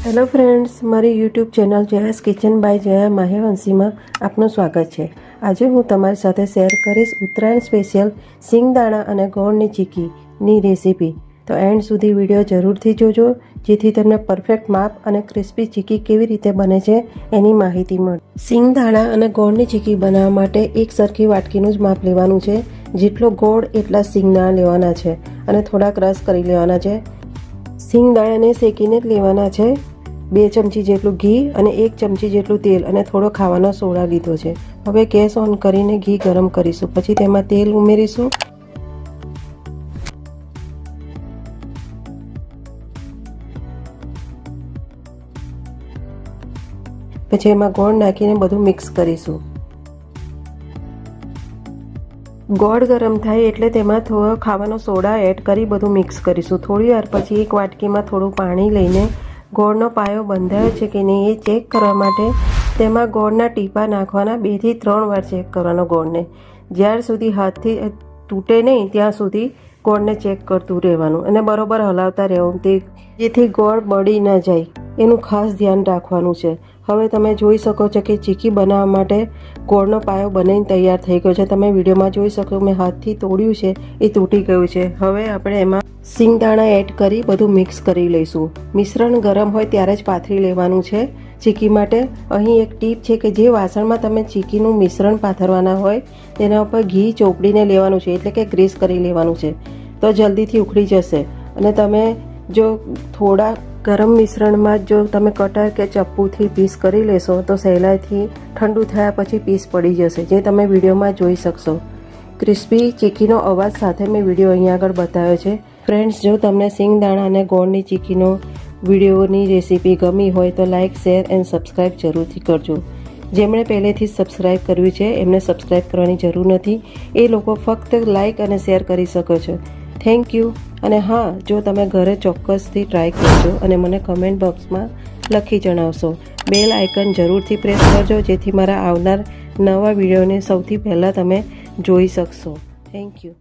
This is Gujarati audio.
હેલો ફ્રેન્ડ્સ, મારી YouTube channel Jaya's kitchen by Jaya માહેવંશીમાં આપનું સ્વાગત છે। આજે હું તમારી સાથે શેર કરીશ ઉત્તરાયણ સ્પેશિયલ સિંગદાણા અને ગોળની ચીક્કીની રેસીપી। તો એન્ડ સુધી વિડીયો જરૂરથી જોજો, જેથી તમને પરફેક્ટ માપ અને ક્રિસ્પી ચીક્કી કેવી રીતે બને છે એની માહિતી મળે। સિંગદાણા અને ગોળની ચીક્કી બનાવવા માટે એક સરખી વાટકીનું જ માપ લેવાનું છે। જેટલો ગોળ એટલા સિંગદાણા લેવાના છે અને થોડા ક્રશ કરી લેવાના છે। સિંગદાણાને શેકીને જ લેવાના છે। 2 ચમચી જેટલું ઘી અને 1 ચમચી જેટલું તેલ અને થોડો ખાવાનો સોડા લીધો છે। હવે ગેસ ઓન કરીને ઘી ગરમ કરીશું, પછી તેમાં તેલ ઉમેરીશું। પછી એમાં ગોળ નાખીને બધું મિક્સ કરીશું। ગોળ ગરમ થાય એટલે તેમાં થોડો ખાવાનો સોડા એડ કરી બધું મિક્સ કરીશું। થોડી વાર પછી એક વાટકીમાં થોડું પાણી લઈને ગોળનો પાયો બંધાયો છે કે નહીં એ ચેક કરવા માટે તેમાં ગોળના ટીપા નાખવાના। 2 થી 3 વાર ચેક કરવાનો ગોળને। જ્યાર સુધી હાથથી તૂટે નહીં ત્યાં સુધી ગોળને ચેક કરતું રહેવાનું અને બરોબર હલાવતા રહેવું, જેથી ગોળ બળી ન જાય એનું ખાસ ધ્યાન રાખવાનું છે। હવે તમે જોઈ શકો છો કે ચીક્કી બનાવવા માટે ગોળનો પાયો બનીને તૈયાર થઈ ગયો છે। તમે વિડીયોમાં જોઈ શકો, મેં હાથથી તોડ્યું છે એ તૂટી ગયું છે। હવે આપણે એમાં સિંગદાણા એડ કરી બધું મિક્સ કરી લઈશું। મિશ્રણ ગરમ હોય ત્યારે જ પાથરી લેવાનું છે ચીક્કી માટે। અહીં એક ટીપ છે કે જે વાસણમાં તમે ચીક્કીનું મિશ્રણ પાથરવાના હોય તેના ઉપર ઘી ચોપડીને લેવાનું છે, એટલે કે ગ્રીસ કરી લેવાનું છે, તો જલ્દીથી ઉખડી જશે। અને તમે જો થોડા ગરમ મિશ્રણમાં જો તમે કટર કે ચપ્પુથી પીસ કરી લેશો તો સહેલાઈથી ઠંડુ થયા પછી પીસ પડી જશે, જે તમે વિડીયોમાં જોઈ શકશો। ક્રિસ્પી ચીક્કીનો અવાજ સાથે મેં વિડીયો અહીંયા આગળ બતાવ્યો છે। ફ્રેન્ડ્સ, જો તમને સિંગદાણા અને ગોળની ચીક્કીનો વિડીયોની રેસીપી ગમી હોય તો લાઇક, શેર એન્ડ સબસ્ક્રાઈબ જરૂરથી કરજો। જેમણે પહેલેથી જ સબસ્ક્રાઈબ કર્યું છે એમને સબસ્ક્રાઈબ કરવાની જરૂર નથી, એ લોકો ફક્ત લાઇક અને શેર કરી શકો છો। Thank you. અને હા, જો તમે ઘરે ચોક્કસથી ટ્રાય કરજો અને મને કમેન્ટ બોક્સમાં લખી જણાવશો। બેલ આઇકન જરૂરથી પ્રેસ કરજો, જેથી મારા આવનાર નવા વિડીયોને સૌથી પહેલાં તમે જોઈ શકશો। Thank you.